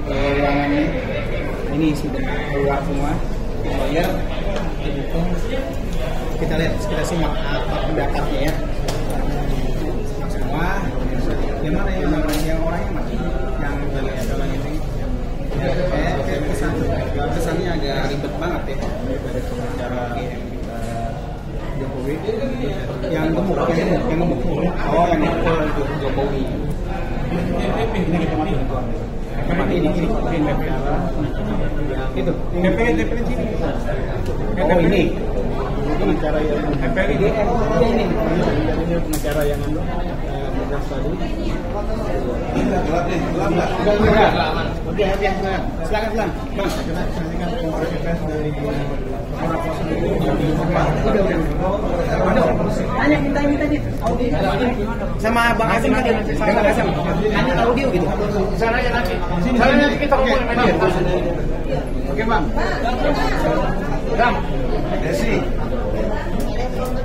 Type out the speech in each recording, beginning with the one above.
di ruangan ini sudah keluar semua lawyer didukung. Kita lihat, kita simak apa pendapatnya ya semua. Gimana ya yang orangnya mas yang dalam ini kayak kesannya agak ribet banget ya dari pengacara Jokowi yang gemuk. Oh, yang Jokowi. Ini kita mati ini itu DPR sini. Oh ini pengacara yang DPR ini pengacara yang tadi. Silakan Bang. Hanya kita tadi sama Bang Azim tadi, hanya audio gitu. Sana aja nanti. Sana kita ngomong sama dia. Oke Bang. Ram. Desi.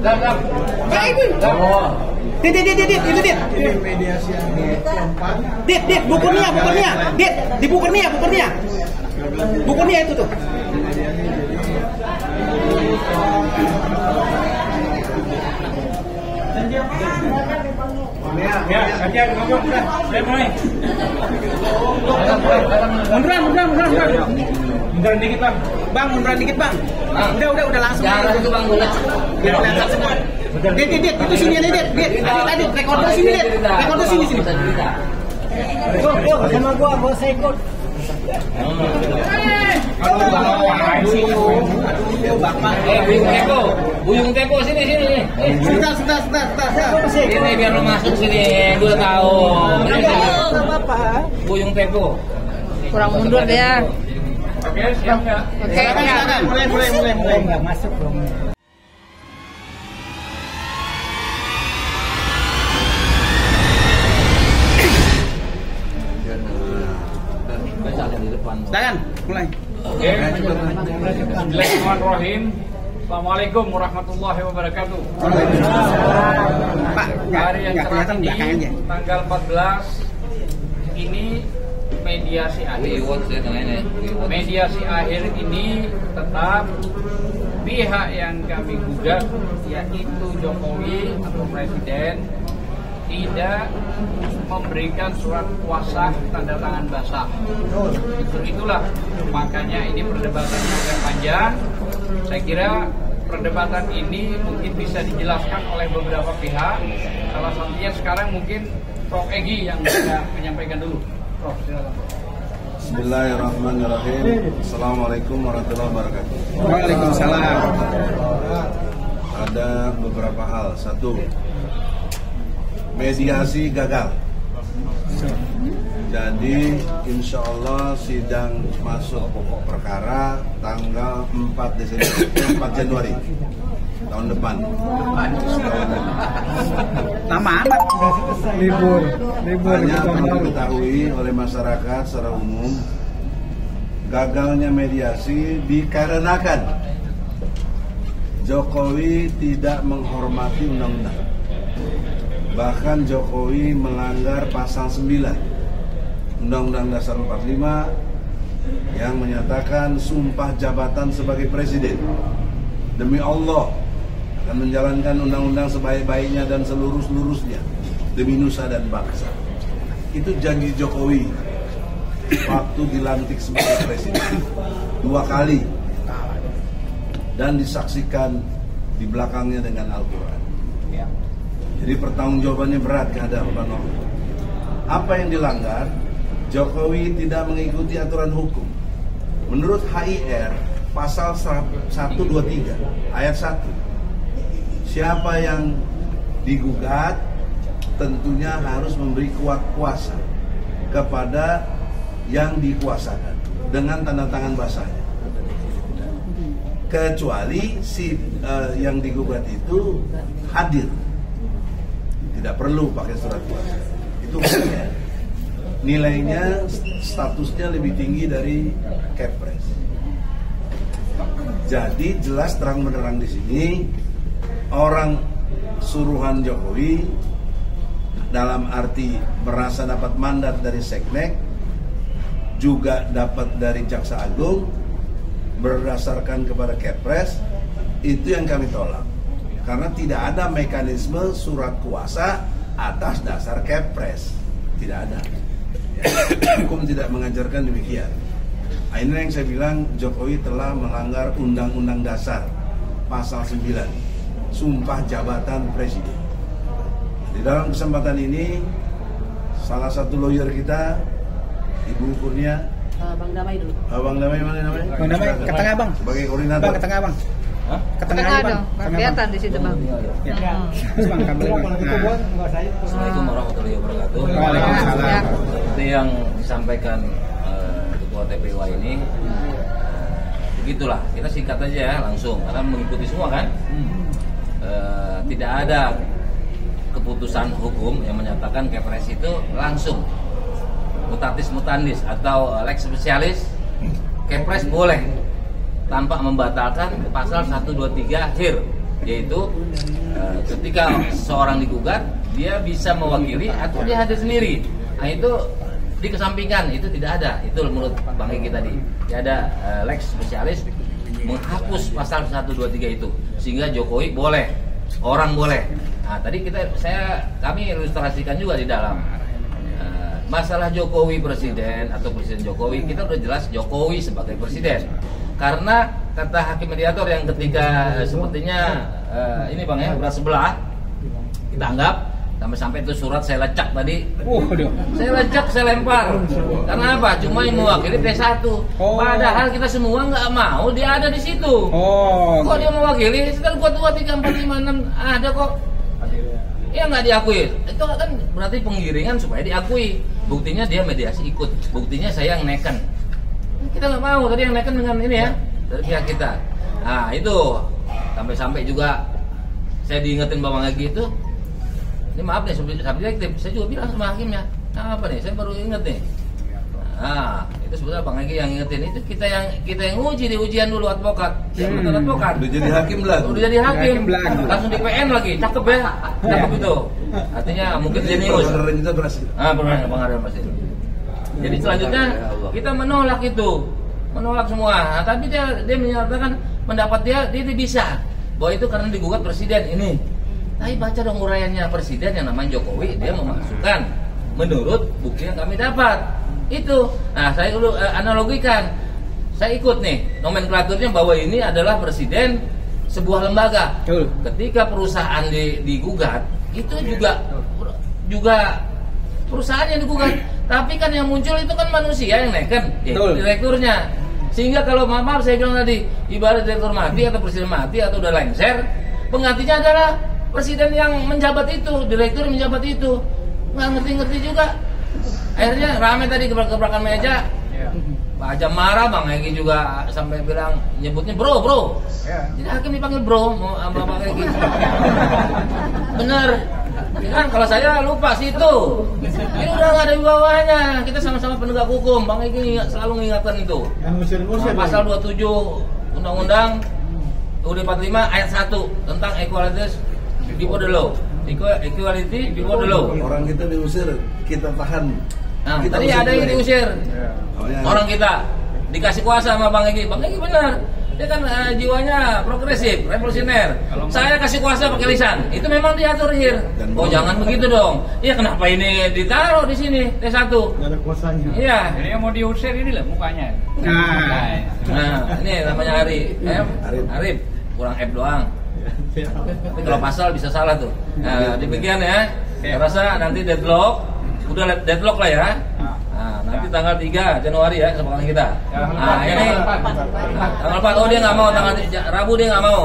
Ram. Dit, itu Dit. Mediasi yang keempat. Dit, bukurnya. Dit, di bukurnya. Bukurnya itu tuh. Ya, kajian ngomong udah. Saya mulai. Munduran. Munduran dikit, Bang. Munduran dikit, Bang. Udah langsung. Jangan itu, Bang, udah. Biar kelihatan semua. Dit, itu sini nih, Dit. Tadi rekorder sini, Dit. Rekorder sini. Sama gua saya ikut. Buyung Teko sini. Sebentar. Ini biar lo masuk sini, gue tahu. Enggak apa-apa. Buyung Teko. Kurang mundur ya. Oke, siap ya. Oke, Silakan. Mulai. Enggak masuk dong. Silakan, mulai. Oke. Bismillahirrahmanirrahim. Assalamualaikum warahmatullahi wabarakatuh. Pak, hari yang cerah belakang ini, aja. tanggal 14 ini mediasi akhir. Mediasi akhir ini tetap pihak yang kami gugat, yaitu Jokowi atau Presiden, tidak memberikan surat kuasa tanda tangan basah. Itulah makanya ini perdebatannya agak panjang. Saya kira perdebatan ini mungkin bisa dijelaskan oleh beberapa pihak. Salah satunya sekarang mungkin Prof. Egy yang bisa menyampaikan dulu. Prof, silakan. Bismillahirrahmanirrahim. Assalamualaikum warahmatullahi wabarakatuh. Waalaikumsalam. Ada beberapa hal. Satu, mediasi gagal. Jadi insya Allah sidang masuk pokok perkara tanggal 4 Januari tahun depan. Lama amat. Libur. Hanya perlu diketahui oleh masyarakat secara umum, gagalnya mediasi dikarenakan Jokowi tidak menghormati undang-undang. Bahkan Jokowi melanggar pasal 9 Undang-Undang Dasar 45 yang menyatakan sumpah jabatan sebagai presiden. Demi Allah akan menjalankan undang-undang sebaik-baiknya dan seluruh-seluruhnya demi nusa dan bangsa. Itu janji Jokowi waktu dilantik sebagai presiden 2 kali dan disaksikan di belakangnya dengan Al-Quran. Jadi pertanggungjawabannya berat ke hadapan Allah. Apa yang dilanggar? Jokowi tidak mengikuti aturan hukum. Menurut HIR pasal 123 ayat 1, siapa yang digugat tentunya harus memberi kuasa kepada yang dikuasakan dengan tanda tangan basahnya. Kecuali si yang digugat itu hadir, tidak perlu pakai surat kuasa. Itu maksudnya. Nilainya, statusnya lebih tinggi dari Kepres. Jadi jelas terang benderang di sini orang suruhan Jokowi dalam arti merasa dapat mandat dari Seknek juga dapat dari Jaksa Agung berdasarkan kepada Kepres, itu yang kami tolak. Karena tidak ada mekanisme surat kuasa atas dasar Kepres, tidak ada. Ya, hukum tidak mengajarkan demikian. Nah, ini yang saya bilang Jokowi telah melanggar Undang-Undang Dasar Pasal 9, Sumpah Jabatan Presiden. Di dalam kesempatan ini, salah satu lawyer kita, Ibu Kurnia, Bang Damai dulu. Bang Damai mana namanya? Bang Damai ke tengah bang. Sebagai koordinator. Bang ke tengah bang. Ke tengah Tengah bang. dong, kelihatan di situ bang. Ya. Bang kabel bang. Assalamualaikum warahmatullahi wabarakatuh. Waalaikumsalam. Ya. Seperti yang disampaikan Ketua TPWA ini, begitulah. Kita singkat aja ya, langsung karena mengikuti semua kan. Tidak ada keputusan hukum yang menyatakan Kepres itu langsung mutatis mutandis atau lex specialis. Kepres boleh tanpa membatalkan pasal 123 HIR, yaitu ketika seorang digugat dia bisa mewakili atau dia hadir sendiri. Nah itu dikesampingkan, itu tidak ada. Itu menurut Bang Egy tadi, tidak ada lex specialis menghapus pasal 123 itu, sehingga Jokowi boleh, orang boleh. Nah tadi kami ilustrasikan juga di dalam masalah Jokowi presiden atau presiden Jokowi, kita udah jelas Jokowi sebagai presiden. Karena kata hakim mediator yang ketika sepertinya ini bang ya berat sebelah, kita anggap sampai itu surat saya lecak tadi. Saya lecak, saya lempar. Karena apa? Cuma yang mewakili P1. Padahal kita semua nggak mau dia ada di situ. Kok dia mewakili? Sekarang gua 2, 3, 4, 5, 6 ada kok. Ya nggak diakui. Itu kan berarti penggiringan supaya diakui. Buktinya dia mediasi ikut. Buktinya saya yang neken. Kita nggak mau tadi yang neken dengan ini ya dari pihak kita. Nah itu sampai juga saya diingetin Bang Egy itu. Ini maaf nih subjektif. Saya juga bilang sama hakimnya. Nah, apa nih? Saya baru inget nih. Nah itu sebetulnya Bang Egy yang ingetin itu kita yang uji di ujian dulu advokat. Yang advokat. Udah jadi hakim lah. Udah jadi hakim. Langsung di PN lagi. Cakep ya. Cakep itu. Artinya mungkin jenius. Pengadilan kita berhasil. Pengadilan berhasil. Jadi selanjutnya kita menolak itu, menolak semua. Nah, tapi dia menyatakan pendapat dia bisa bahwa itu karena digugat presiden ini. Tapi baca dong uraiannya presiden yang namanya Jokowi, dia memasukkan menurut bukti yang kami dapat itu. Nah saya dulu analogikan, saya ikut nih nomenklaturnya bahwa ini adalah presiden sebuah lembaga. Ketika perusahaan digugat itu juga perusahaan yang digugat. Tapi kan yang muncul itu kan manusia yang neken, direkturnya. Sehingga kalau maaf saya bilang tadi, ibarat direktur mati atau presiden mati atau udah lengser, penggantinya adalah presiden yang menjabat itu, direktur yang menjabat itu. Nggak ngerti-ngerti juga. Akhirnya rame tadi gebrakan meja. Pak Ajam marah, Bang Egy juga sampai bilang nyebutnya bro. Jadi hakim dipanggil bro sama Bang Egy. Bener. Kan kalau saya lupa situ. Ini udah nggak ada di bawahnya. Kita sama-sama penegak hukum. Bang Egy selalu mengingatkan itu. Pasal 27 Undang-Undang UUD 45 ayat 1 tentang equalitas before the law. Equality before the law. Orang kita diusir, kita tahan. Nah, kita tadi ada yang diusir. Orang kita dikasih kuasa sama Bang Egy. Bang Egy benar. Dia kan jiwanya progresif, revolusioner. Saya kasih kuasa pakai lisan. Itu memang diatur HIR. Oh, jangan begitu dong. Iya, kenapa ini ditaruh di sini T1? Enggak ada kuasanya. Iya. Jadi yang mau diusir ini lah mukanya. Nah, ini namanya Arif. Kurang F doang. Tapi kalau pasal bisa salah tuh. Nah, demikian ya. Saya rasa nanti deadlock. Udah deadlock lah ya. Nah, nanti tanggal 3 Januari ya kesepakatan kita. Nah, ini tanggal 4 dia nggak mau, tanggal Rabu dia nggak mau.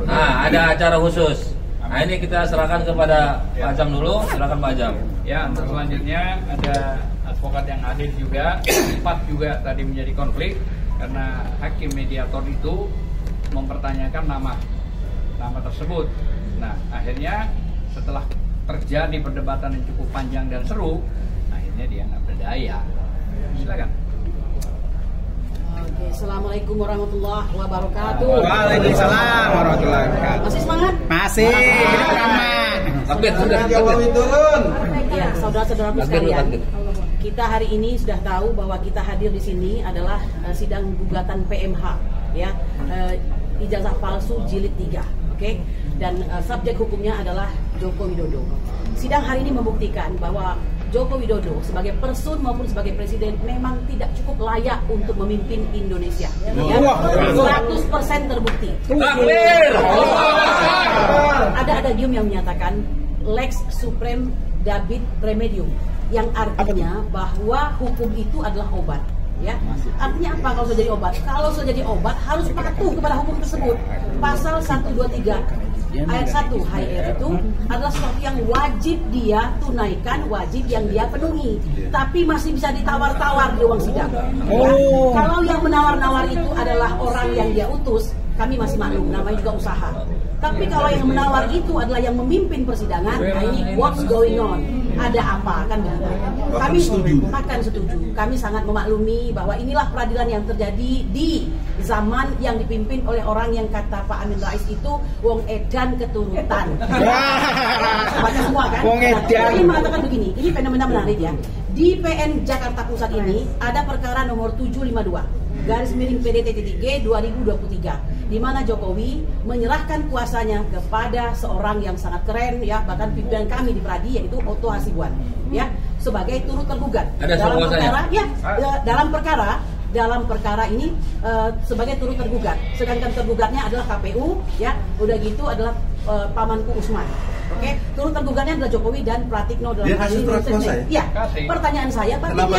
Nah, ada acara khusus. Nah, ini kita serahkan kepada Pak Ajam dulu. Silakan Pak Ajam. Ya, untuk selanjutnya ada advokat yang hadir juga. 4 juga tadi menjadi konflik karena hakim mediator itu mempertanyakan nama tersebut. Nah, akhirnya setelah terjadi perdebatan yang cukup panjang dan seru, akhirnya dia nggak berdaya. Silakan. Oke, assalamualaikum warahmatullahi wabarakatuh. Waalaikumsalam warahmatullahi wabarakatuh. Masih semangat? Masih. Takbir, Jokowi turun. Ya, saudara-saudaraku sekalian. kita hari ini sudah tahu bahwa kita hadir di sini adalah sidang gugatan PMH, ya, ijazah palsu jilid 3, oke? Dan subjek hukumnya adalah Joko Widodo. Sidang hari ini membuktikan bahwa Joko Widodo sebagai person maupun sebagai presiden memang tidak cukup layak untuk memimpin Indonesia. Ya, 100% terbukti. Ada adagium yang menyatakan Lex Supreme Dabit Remedium, yang artinya bahwa hukum itu adalah obat. Ya, artinya apa kalau sudah jadi obat? Kalau sudah jadi obat harus patuh kepada hukum tersebut. Pasal 123 ayat 1 HIR itu adalah sesuatu yang wajib dia tunaikan, wajib yang dia penuhi. Tapi masih bisa ditawar-tawar di ruang sidang. Ya. Kalau yang menawar-nawar itu adalah orang yang dia utus, kami masih maklum, namanya juga usaha. Tapi kalau yang menawar itu adalah yang memimpin persidangan, nah ini what's going on? Ada apa? Kan begitu. Kami akan setuju. Kami sangat memaklumi bahwa inilah peradilan yang terjadi di zaman yang dipimpin oleh orang yang kata Pak Amin Rais itu wong edan keturutan. Baca semua kan? Wong edan. Ini mengatakan begini, ini fenomena menarik ya. Di PN Jakarta Pusat ini ada perkara nomor 752/PDT-G 2023, di mana Jokowi menyerahkan kuasanya kepada seorang yang sangat keren, ya, bahkan pimpinan kami di Pradi, yaitu Otto Hasibuan, ya, sebagai turut tergugat dalam perkara, ya, dalam perkara ini sebagai turut tergugat. Sedangkan tergugatnya adalah KPU, ya, udah gitu adalah pamanku Usman. Oke, turut tergugatnya adalah Jokowi dan Pratikno dalam kasus surat kuasa ya? Ya, pertanyaan saya, berarti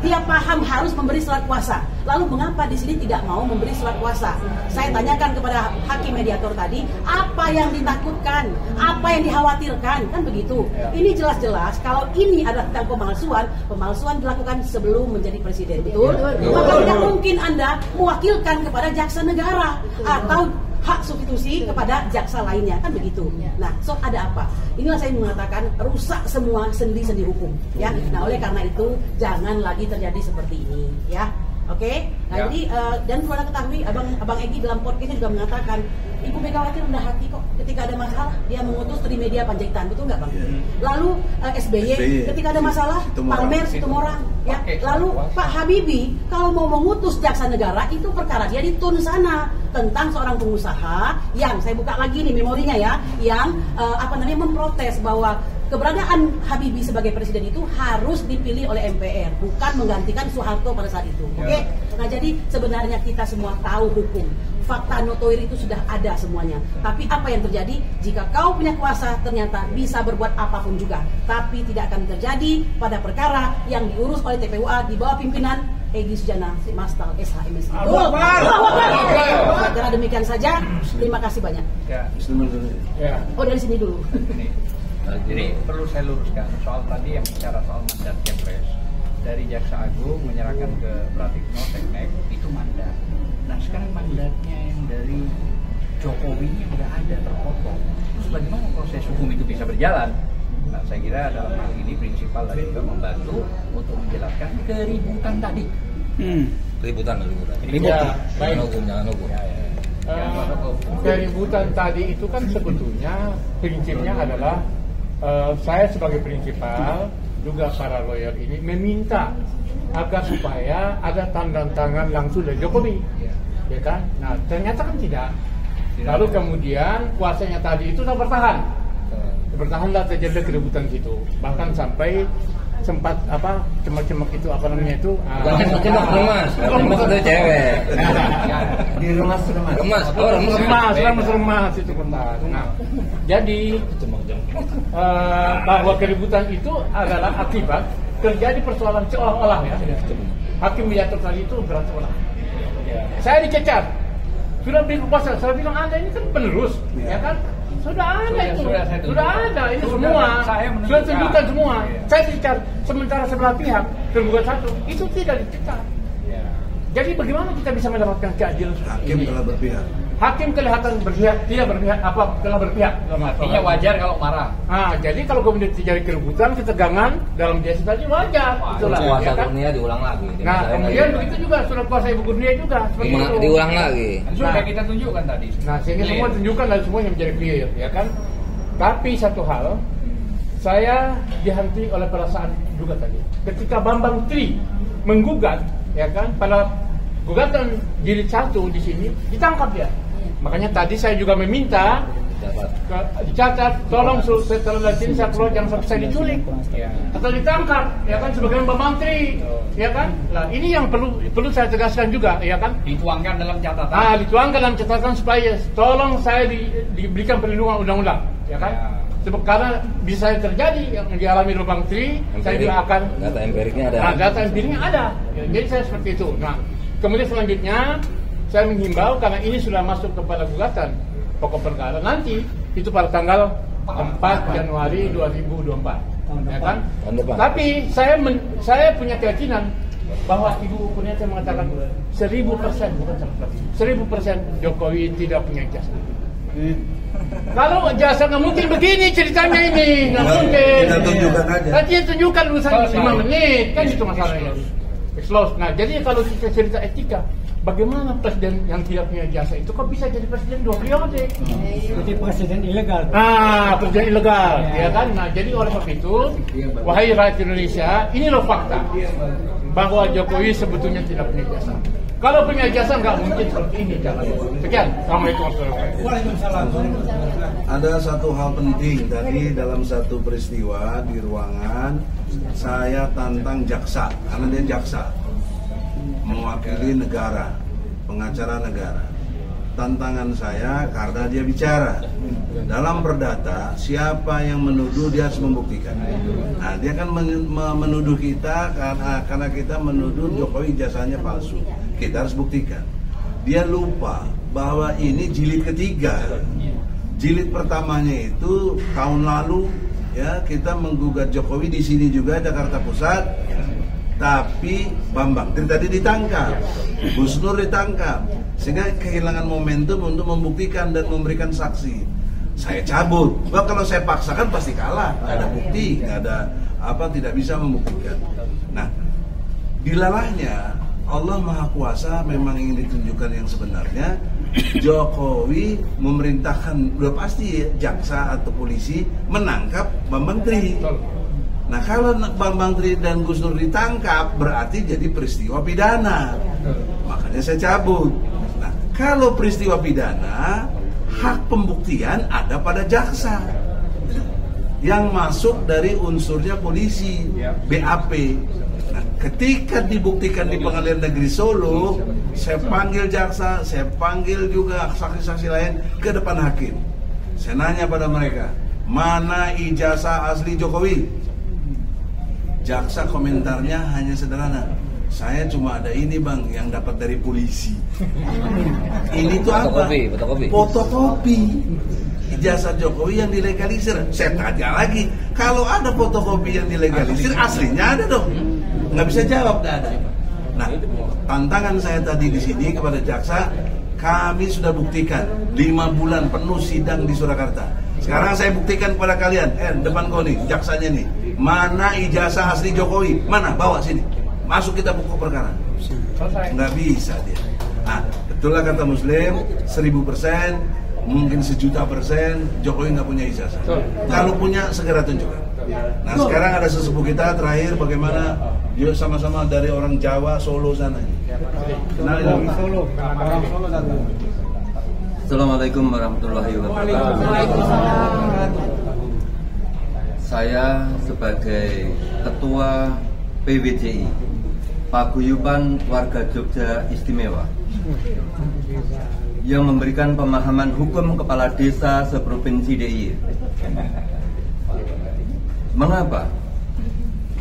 dia paham harus memberi surat kuasa. Lalu mengapa di sini tidak mau memberi surat kuasa? Saya tanyakan kepada hakim mediator tadi, apa yang ditakutkan, apa yang dikhawatirkan, kan begitu. Ini jelas-jelas kalau ini adalah tentang pemalsuan dilakukan sebelum menjadi presiden, betul? Maka tidak mungkin Anda mewakilkan kepada jaksa negara atau hak substitusi kepada jaksa lainnya, kan begitu. Nah, so ada apa? Inilah saya mengatakan rusak semua sendi-sendi hukum, ya. Nah, oleh karena itu jangan lagi terjadi seperti ini, ya. Oke. Nah, jadi dan perlu ketahui Abang Egy dalam podcastnya juga mengatakan Ibu Megawati rendah hati kok ketika ada masalah dia mengutus Trimedia Panjaitan, betul nggak Bang? Lalu SBY ketika ada masalah Palmer Situmorang, ya. Lalu Pak Habibie kalau mau mengutus jaksa negara itu perkara dia di Tun sana tentang seorang pengusaha yang saya buka lagi nih memorinya ya, yang memprotes bahwa keberadaan Habibie sebagai presiden itu harus dipilih oleh MPR, bukan menggantikan Soeharto pada saat itu. Oke? Nah, jadi sebenarnya kita semua tahu hukum. Fakta notoir itu sudah ada semuanya. Tapi apa yang terjadi jika kau punya kuasa ternyata bisa berbuat apapun juga. Tapi tidak akan terjadi pada perkara yang diurus oleh TPUA di bawah pimpinan Egy Sujana Mastal SHMS. Karena demikian saja. Terima kasih banyak. Oh, dari sini dulu. Jadi perlu saya luruskan soal tadi yang bicara soal mandat Kepres dari Jaksa Agung menyerahkan ke Pratikno Teknek itu mandat. Nah sekarang mandatnya yang dari Jokowi ini nggak ada, terpotong. Terus bagaimana proses hukum itu bisa berjalan? Nah saya kira dalam hal ini prinsipal dari juga membantu untuk menjelaskan keributan tadi. Keributan. Jangan hukum. Keributan tadi itu kan sebetulnya prinsipnya adalah saya sebagai prinsipal juga para lawyer ini meminta agar supaya ada tanda tangan langsung dari Jokowi, ya kan? Nah ternyata kan tidak. Lalu kemudian kuasanya tadi itu tak bertahanlah terjadi keributan situ, bahkan sampai sempat cemak-cemak itu remas itu cewek di remas itu pernah. Nah jadi bahwa keributan itu adalah akibat terjadi persoalan seolah-olah ya. Hakim mediator tadi itu berseolah. Saya dicecar sudah beri kuasa, saya bilang Anda ini kan penerus, ya kan? Sudah ada itu, sudah ada ini semua, sudah tunjukkan semua. Saya dicecar, sementara sebelah pihak tergugat satu itu tidak dicecar. Jadi bagaimana kita bisa mendapatkan keadilan? Hakim telah berpihak. Hakim kelihatan tidak berpihak telah berpihak. Artinya wajar kalau marah. Jadi kalau kemudian terjadi keributan, ketegangan dalam biasa tadi wajar. Surat kuasa Kurnia diulang lagi. Nah kemudian begitu juga surat kuasa Ibu Kurnia juga diulang lagi. Sudah kita tunjukkan tadi. Nah sehingga semua tunjukkan dan semuanya menjadi clear, ya kan? Tapi satu hal, saya dihantui oleh perasaan juga tadi. Ketika Bambang Tri menggugat, ya kan, pada gugatan jilid 1 di sini ditangkap dia. Makanya tadi saya juga meminta dicatat, tolong setelah sini saya keluar jangan sampai saya diculik atau ditangkap, ya kan, sebagai Bambang Tri, ya kan. Nah ini yang perlu saya tegaskan juga, ya kan. Dituangkan dalam catatan. Dituangkan dalam catatan supaya tolong saya diberikan perlindungan undang-undang, ya kan. Sebab karena bisa terjadi yang dialami Bambang Tri, saya juga akan data empiriknya ada. Data empiriknya ada. Ya, jadi saya seperti itu. Nah, kemudian selanjutnya saya menghimbau karena ini sudah masuk kepada gugatan pokok perkara nanti itu pada tanggal 4 Januari 2024, ya kan? Tapi saya punya keyakinan bahwa Ibu Kurniati mengatakan 1000% bukan 100%, 1000% Jokowi tidak punya ijazah. Kalau ijazah nggak mungkin begini ceritanya ini, nggak mungkin. Kita tunjukkan aja. Tadi tunjukkan urusan 5 menit kan itu masalahnya. Nah jadi kalau kita cerita etika, bagaimana presiden yang tidak punya ijazah itu kok bisa jadi presiden 2 periode? Jadi presiden ilegal. Presiden ilegal, ya kan? Nah, jadi oleh sebab itu, wahai rakyat Indonesia, ini loh fakta bahwa Jokowi sebetulnya tidak punya ijazah. Kalau punya ijazah nggak mungkin seperti ini jalannya. Sekian, assalamualaikum warahmatullahi wabarakatuh. Ada satu hal penting tadi dalam satu peristiwa di ruangan, saya tantang jaksa karena dia jaksa mewakili negara, pengacara negara. Tantangan saya karena dia bicara. Dalam perdata, siapa yang menuduh dia harus membuktikan. Nah, dia kan menuduh kita karena kita menuduh Jokowi ijazahnya palsu. Kita harus buktikan. Dia lupa bahwa ini jilid ketiga. Jilid pertamanya itu tahun lalu, ya, kita menggugat Jokowi di sini juga, Jakarta Pusat. Tapi Bambang Tri tadi ditangkap, Gus Nur ditangkap, sehingga kehilangan momentum untuk membuktikan dan memberikan saksi. Saya cabut, bahwa kalau saya paksakan pasti kalah, nggak ada bukti, nggak ada tidak bisa membuktikan. Nah, dilalahnya Allah Maha Kuasa memang ingin ditunjukkan yang sebenarnya. Jokowi memerintahkan, udah pasti ya, jaksa atau polisi menangkap Bambang Tri. Nah, kalau Bambang Tri dan Gus Nur ditangkap berarti jadi peristiwa pidana. Makanya saya cabut. Nah, kalau peristiwa pidana, hak pembuktian ada pada jaksa yang masuk dari unsurnya polisi, BAP. Nah, ketika dibuktikan di Pengadilan Negeri Solo, saya panggil jaksa, saya panggil juga saksi-saksi lain ke depan hakim. Saya nanya pada mereka, mana ijazah asli Jokowi? Jaksa komentarnya hanya sederhana, saya cuma ada ini bang yang dapat dari polisi. Ini tuh apa? Fotokopi. Ijazah Jokowi yang dilegalisir. Saya tanya lagi, kalau ada fotokopi yang dilegalisir, aslinya ada dong? Nggak bisa jawab, nggak ada. Nah, tantangan saya tadi di sini kepada jaksa, kami sudah buktikan 5 bulan penuh sidang di Surakarta. Sekarang saya buktikan kepada kalian, depan kau nih, jaksanya nih, mana ijazah asli Jokowi? Mana? Bawa sini. Masuk kita pokok perkara. Nggak bisa dia. Nah, betullah kata Muslim, 1000%, mungkin 1.000.000% Jokowi nggak punya ijazah. Kalau punya, segera tunjukkan. Nah, sekarang ada sesepuh kita terakhir, bagaimana yuk sama-sama dari orang Jawa, Solo sana. Kenalin Solo. Assalamualaikum warahmatullahi wabarakatuh. Saya sebagai Ketua PWJI, Paguyuban Warga Jogja Istimewa, yang memberikan pemahaman hukum kepala desa seprovinsi DIY. Mengapa?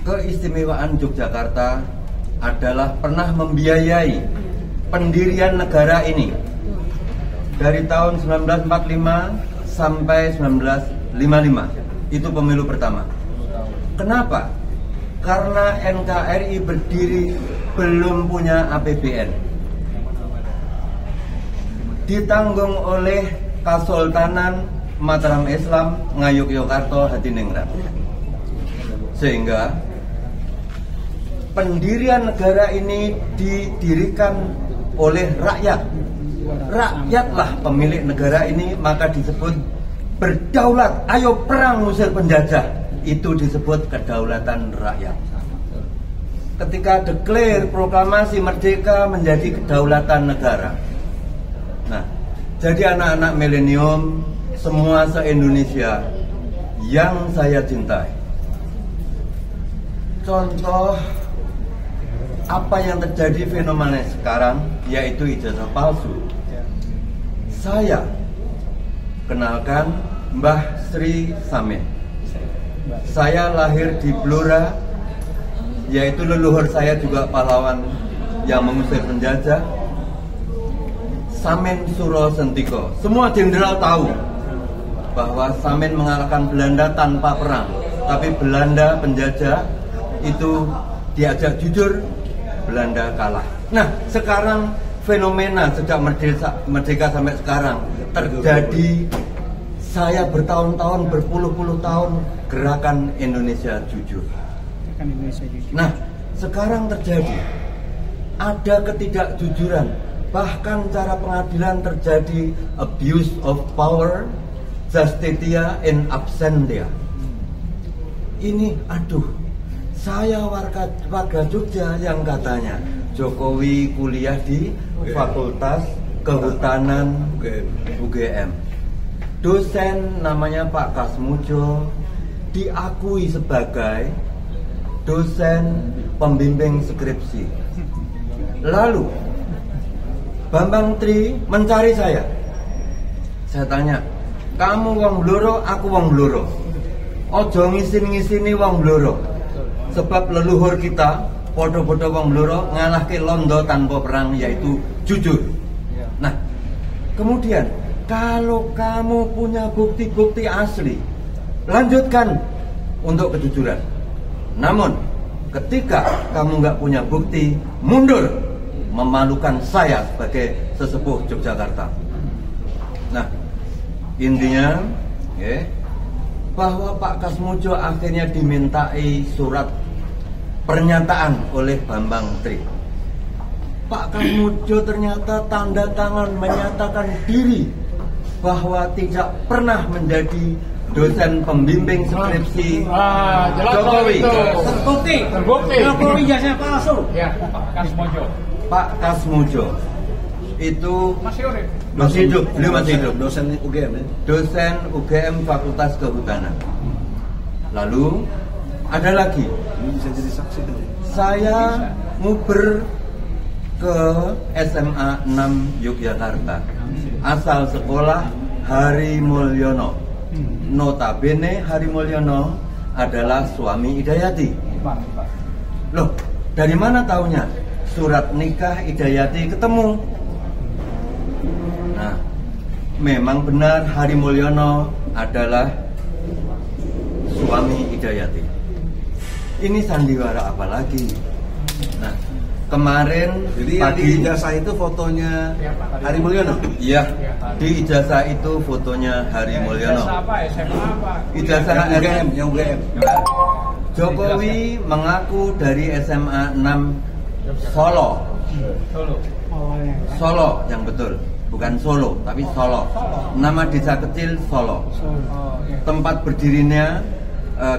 Keistimewaan Yogyakarta adalah pernah membiayai pendirian negara ini dari tahun 1945 sampai 1955. Itu pemilu pertama. Kenapa? Karena NKRI berdiri belum punya APBN. Ditanggung oleh Kasultanan Mataram Islam Ngayogyakarta Hadiningrat. Sehingga pendirian negara ini didirikan oleh rakyat. Rakyatlah pemilik negara ini, maka disebut berdaulat. Ayo perang usir penjajah. Itu disebut kedaulatan rakyat. ketika declare proklamasi merdeka menjadi kedaulatan negara. Nah, jadi anak-anak milenium semua se-Indonesia yang saya cintai, contoh apa yang terjadi fenomena sekarang yaitu ijazah palsu. Saya kenalkan Mbah Sri Samin. Saya lahir di Blora, yaitu leluhur saya juga pahlawan yang mengusir penjajah. Samin Suro Sentiko. Semua jenderal tahu bahwa Samin mengalahkan Belanda tanpa perang, tapi Belanda penjajah itu diajak jujur, Belanda kalah. Nah, sekarang fenomena sejak merdeka sampai sekarang terjadi. Saya bertahun-tahun, berpuluh-puluh tahun gerakan Indonesia Jujur. Nah, sekarang terjadi ada ketidakjujuran, bahkan cara pengadilan terjadi abuse of power, justitia in absentia. Ini, aduh, saya warga Jogja yang katanya Jokowi kuliah di Fakultas Kehutanan UGM. Dosen namanya Pak Kasmujo diakui sebagai dosen pembimbing skripsi. Lalu Bambang Tri mencari saya. Saya tanya, kamu wong Blora, aku wong Blora. Ojo ngisin-ngisini wong Blora. Sebab leluhur kita podo-podo wong Blora ngalahke londo tanpa perang, yaitu jujur. Nah, kemudian kalau kamu punya bukti-bukti asli, lanjutkan untuk kejujuran. Namun, ketika kamu nggak punya bukti, mundur, memalukan saya sebagai sesepuh Yogyakarta. Nah, intinya, bahwa Pak Kasmujo akhirnya dimintai surat pernyataan oleh Bambang Tri. Pak Kasmujo ternyata tanda tangan menyatakan diri bahwa tidak pernah menjadi dosen pembimbing skripsi Jokowi. Terbukti. Jokowi ijazah palsu. Ya, Pak Kasmujo. Pak Kasmujo itu masih hidup. Beliau masih hidup. Dosen UGM ya? Dosen UGM Fakultas Kehutanan. Lalu ada lagi. Ini bisa jadi saksi kan? Saya nguber ke SMA 6 Yogyakarta, asal sekolah Hari Mulyono. Notabene Hari Mulyono adalah suami Idayati. Loh, dari mana taunya? Surat nikah Idayati ketemu. Nah, memang benar Hari Mulyono adalah suami Idayati. Ini sandiwara apa lagi? Nah, kemarin jadi pagi, di ijazah itu fotonya Hari Mulyono? Iya, di ijazah itu fotonya Hari Mulyono. Ijazah apa? SMA apa? Ijazah UGM, yang UGM. Jokowi mengaku dari SMA 6 Solo. Solo yang betul, bukan Solo, tapi Solo. Nama desa kecil Solo. Tempat berdirinya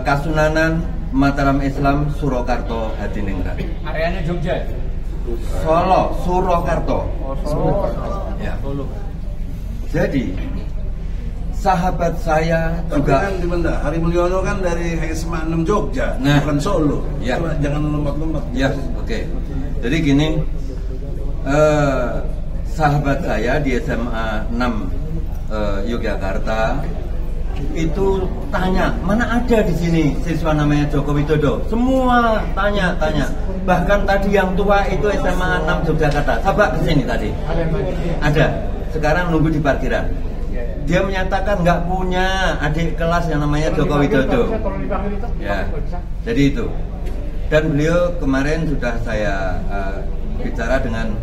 Kasunanan Mataram Islam Surakarta Hadiningrat. Areanya Jogja. Solo, Surakarta. Ya. Solo. Jadi sahabat saya Tapi juga kan di mana? Hari Mulyono kan dari SMA 6 Jogja, Nah. bukan Solo. Ya. Coba jangan lompat-lompat. ya, oke. Jadi gini, sahabat saya di SMA 6 Yogyakarta itu tanya, mana ada di sini siswa namanya Joko Widodo? Semua tanya. Bahkan tadi yang tua itu SMA 6 Yogyakarta. Sabak ke sini tadi. Ada. Sekarang nunggu di parkiran. Dia menyatakan nggak punya adik kelas yang namanya Joko Widodo. Ya. Jadi itu. Dan beliau kemarin sudah saya bicara dengan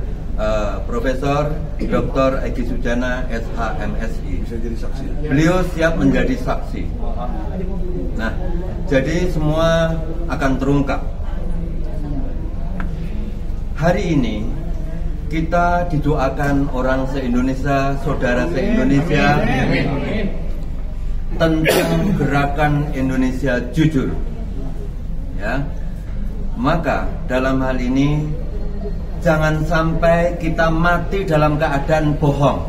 Profesor Dr. Egi Sujana SHMSI. Bisa jadi saksi. Beliau siap menjadi saksi. Nah, jadi semua akan terungkap. Hari ini kita didoakan orang se-Indonesia, saudara se-Indonesia, tentang gerakan Indonesia Jujur. Ya. Maka dalam hal ini jangan sampai kita mati dalam keadaan bohong,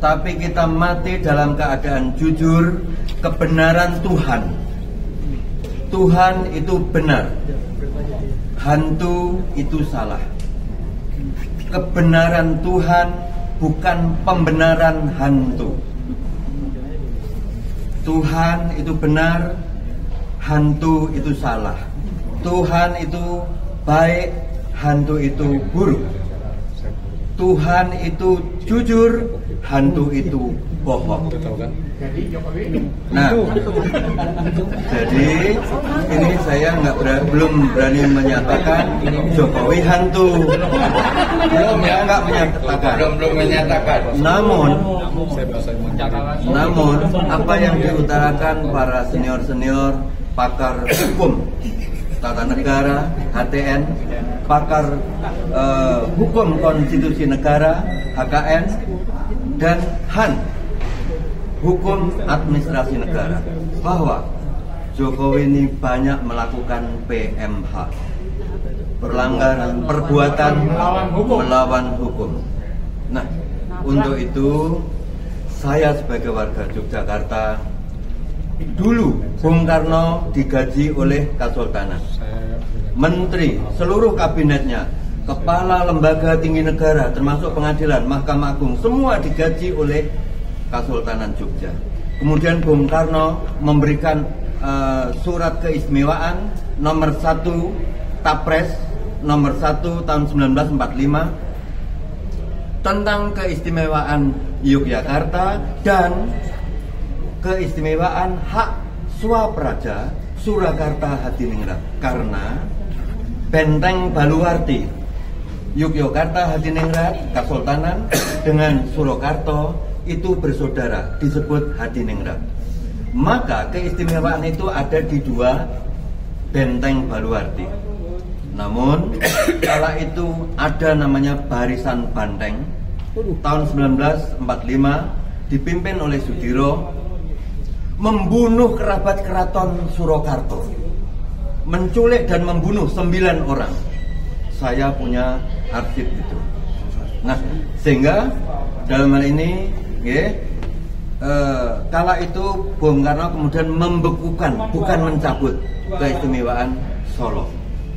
tapi kita mati dalam keadaan jujur. Kebenaran Tuhan, Tuhan itu benar, hantu itu salah. Kebenaran Tuhan bukan pembenaran hantu. Tuhan itu benar, hantu itu salah. Tuhan itu baik, hantu itu buruk. Tuhan itu jujur, hantu itu bohong. Nah, jadi ini saya belum berani menyatakan Jokowi hantu. Belum menyatakan. Namun apa yang diutarakan para senior pakar hukum tata negara, HTN, pakar hukum konstitusi negara, HKN, dan HAN, hukum administrasi negara, bahwa Jokowi ini banyak melakukan PMH, pelanggaran perbuatan melawan hukum. Nah, untuk itu saya sebagai warga Yogyakarta, dulu Bung Karno digaji oleh Kesultanan, menteri, seluruh kabinetnya, kepala lembaga tinggi negara, termasuk pengadilan, Mahkamah Agung, semua digaji oleh Kesultanan Jogja. Kemudian Bung Karno memberikan surat keistimewaan nomor 1 Tapres nomor 1 tahun 1945 tentang keistimewaan Yogyakarta dan keistimewaan hak Swapraja Surakarta Hadiningrat, karena Benteng Baluwarti Yogyakarta Hadiningrat Kesultanan dengan Surakarta itu bersaudara, disebut Hadiningrat. Maka keistimewaan itu ada di dua Benteng Baluwarti. Namun kala itu ada namanya Barisan Banteng tahun 1945 dipimpin oleh Sudiro, membunuh kerabat keraton Surakarta, menculik dan membunuh 9 orang. Saya punya arsip itu. Nah, sehingga dalam hal ini kala itu Bung Karno kemudian membekukan, bukan mencabut keistimewaan Solo.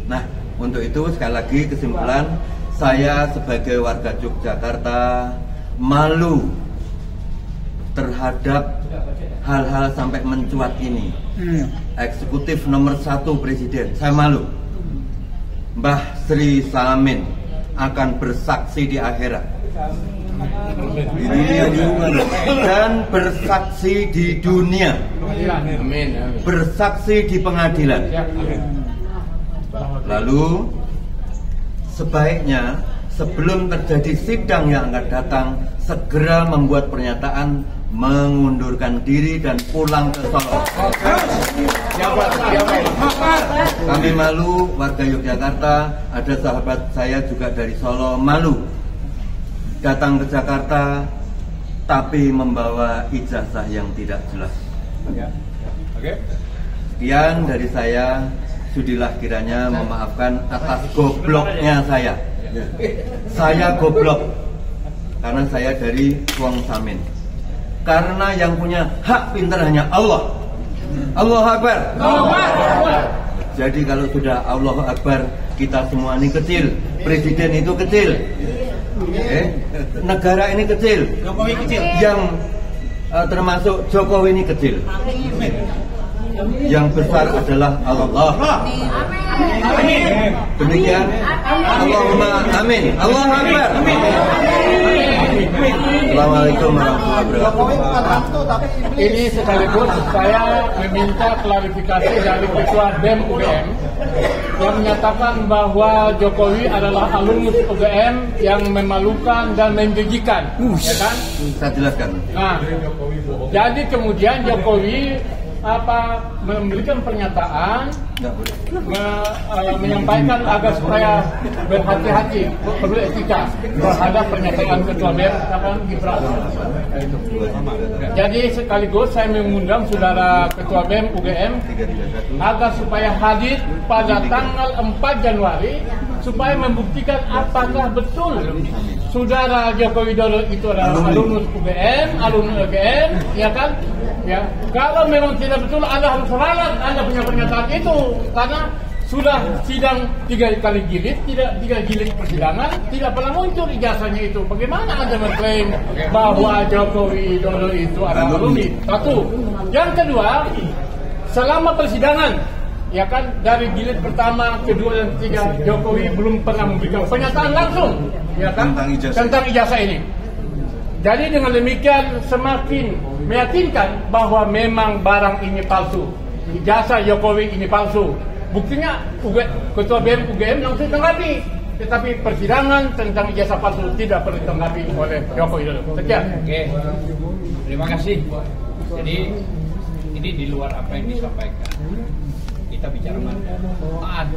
Nah, untuk itu sekali lagi kesimpulan, saya sebagai warga Yogyakarta malu terhadap hal-hal sampai mencuat ini. Eksekutif nomor 1 presiden, saya malu. Mbah Sri Samin akan bersaksi di akhirat dan bersaksi di dunia, bersaksi di pengadilan. Lalu sebaiknya sebelum terjadi sidang yang akan datang, segera membuat pernyataan mengundurkan diri dan pulang ke Solo. Kami malu, warga Yogyakarta, ada sahabat saya juga dari Solo, malu datang ke Jakarta tapi membawa ijazah yang tidak jelas. Sekian dari saya, sudilah kiranya memaafkan atas gobloknya saya. Saya goblok karena saya dari Wong Samin. Karena yang punya hak pintar hanya Allah. Allahu Akbar. Jadi kalau sudah Allahu Akbar, kita semua ini kecil. Presiden itu kecil. Negara ini kecil. Jokowi kecil. Yang termasuk Jokowi ini kecil. Yang besar adalah Allah. Demikian. Allahumma amin. Allahu Akbar. Assalamualaikum warahmatullahi wabarakatuh. Ini sekaligus saya meminta klarifikasi dari Ketua BEM UGM yang menyatakan bahwa Jokowi adalah alumnus UGM yang memalukan dan menjijikan, ya kan? Saya jelaskan. Nah, jadi kemudian Jokowi memberikan pernyataan, menyampaikan agar supaya berhati-hati, perlu etika terhadap pernyataan Ketua BEM Gibran. Jadi sekaligus saya mengundang saudara Ketua BEM UGM agar supaya hadir pada tanggal 4 Januari supaya membuktikan apakah betul saudara Joko Widodo itu adalah alumnus UGM, ya kan? Ya, kalau memang tidak betul, Anda harus ralat Anda punya pernyataan itu, karena sudah sidang 3 kali jilid, tidak 3 jilid persidangan, tidak pernah muncul ijazahnya itu. Bagaimana Anda mengklaim bahwa Joko Widodo itu adalah alumni? Satu. Yang kedua, selama persidangan, ya kan, dari jilid pertama, kedua, dan ketiga, Jokowi belum pernah memberikan pernyataan langsung, ya kan, tentang ijazah ini. Jadi dengan demikian semakin meyakinkan bahwa memang barang ini palsu, ijazah Jokowi ini palsu. Buktinya Ketua BEM UGM langsung tanggapi, tetapi persidangan tentang ijazah palsu tidak perlu ditanggapi oleh Jokowi Widodo. Sekian. Oke, terima kasih. Jadi ini di luar apa yang disampaikan. Kita bicara mandat. Tadi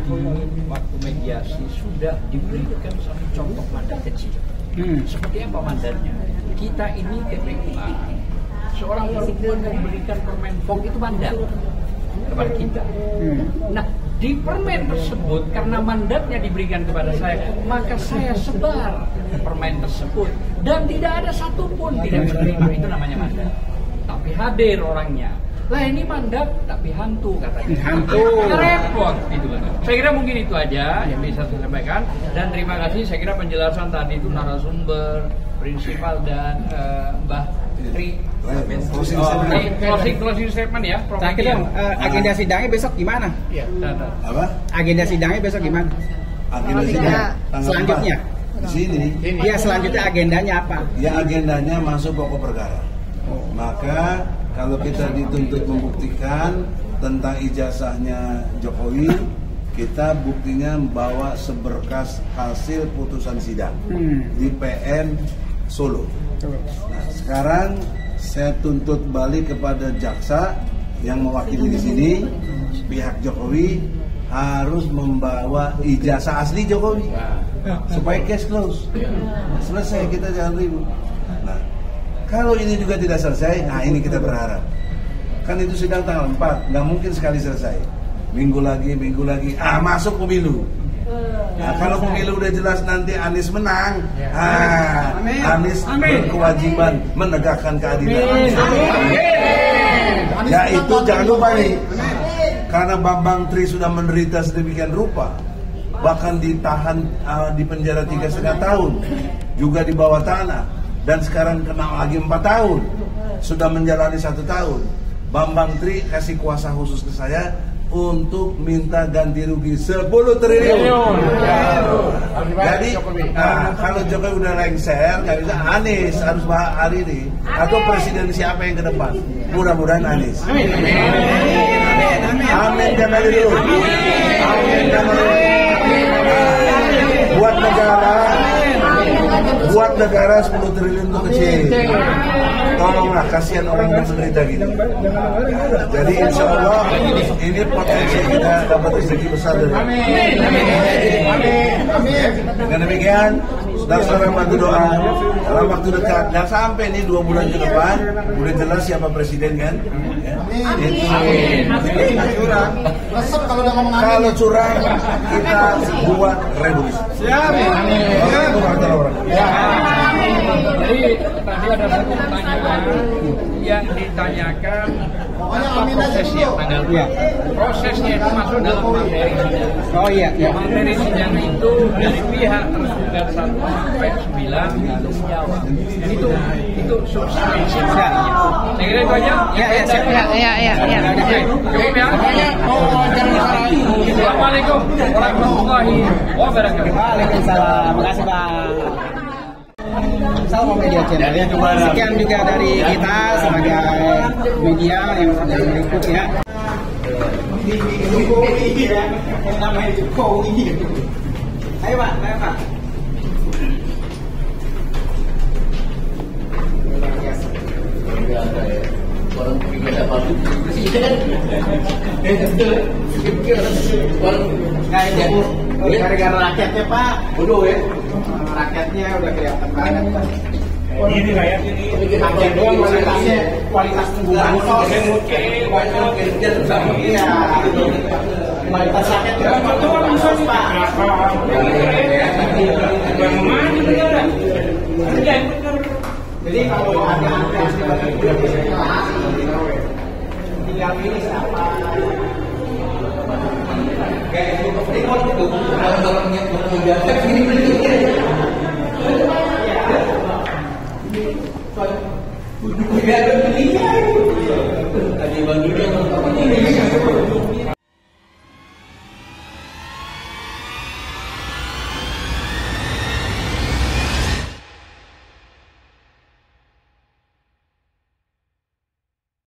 waktu mediasi sudah diberikan satu contoh mandat kecil. Seperti apa mandatnya? Kita ini KPUA, seorang perempuan yang memberikan permen POM itu mandat kepada kita. Nah, di permen tersebut karena mandatnya diberikan kepada saya, maka saya sebar permen tersebut dan tidak ada satupun tidak menerima. Itu namanya mandat. Tapi hadir orangnya. Lah ini mandat tapi hantu katanya. Hantu. Repot gitu kan. Saya kira mungkin itu aja yang bisa saya sampaikan, dan terima kasih. Saya kira penjelasan tadi itu narasumber, prinsipal, dan Mbah Tri. Closing statement ya. Terakhir dong, agenda sidangnya besok gimana? Iya. Apa? Agenda sidangnya besok gimana? Agenda sidang Selanjutnya. Di sini. Ya, selanjutnya agendanya apa? Ya, agendanya masuk pokok perkara. Maka kalau kita dituntut membuktikan tentang ijazahnya Jokowi, kita buktinya membawa seberkas hasil putusan sidang di PN Solo. Nah, sekarang saya tuntut balik kepada jaksa yang mewakili di sini, pihak Jokowi harus membawa ijazah asli Jokowi supaya case close. Selesai, kita jangan ribut. Nah, kalau ini juga tidak selesai, nah ini kita berharap. Kan itu sidang tanggal 4, nggak mungkin sekali selesai. Minggu lagi, masuk pemilu. Nah, kalau pemilu udah jelas nanti Anies menang, Anies berkewajiban menegakkan keadilan. Ya itu jangan lupa nih, karena Bambang Tri sudah menderita sedemikian rupa, bahkan ditahan di penjara 3,5 tahun, juga di bawah tanah, dan sekarang kena lagi 4 tahun, sudah menjalani 1 tahun. Bambang Tri kasih kuasa khusus ke saya untuk minta ganti rugi 10 triliun. Jadi kalau Jokowi udah lengser, nggak bisa, Anies harus hari ini, atau presiden siapa yang ke depan. Mudah-mudahan Anies. Amin jangan dulu. Amin jangan dulu. Buat negara 10 triliun itu kecil. Tolonglah, kasihan orang yang menderita gitu. Jadi insya Allah ini potensi kita dapat rezeki besar dari Amin. Dengan demikian, saudara-saudara bantu doa dalam waktu dekat, dan sampai nih 2 bulan ke depan udah jelas siapa presiden kan? Kalau curang kita buat revolusi. Jadi tadi ada satu pertanyaan yang ditanyakan apa prosesnya tanggal 4. Prosesnya itu masuk dalam materi sidang. Oh iya. Materi sidang itu dari pihak tergugat 1 sampai 9 itu menjawab. Itu substansinya. Saya kira itu aja. Ya. Cukup ya. Assalamualaikum warahmatullahi wabarakatuh. Waalaikumsalam. Terima kasih, Bang. Salam media channel. Sekian juga dari kita sebagai media yang sudah meliput ya. Namanya Jokowi. Ayo Pak, luar biasa. orang pikir apa itu presiden. Pikir orang kayaknya gara-gara rakyatnya Pak, bodoh ya. Rakyatnya udah kelihatan banget Pak. Ini lah ya, rakyat doang kualitas penggunaan kualitas rakyat Pak. Jadi kalau ada tinggal pilih siapa. Kayak itu freeport itu kalau orangnya berkegiatan ini tadi Bang Dunia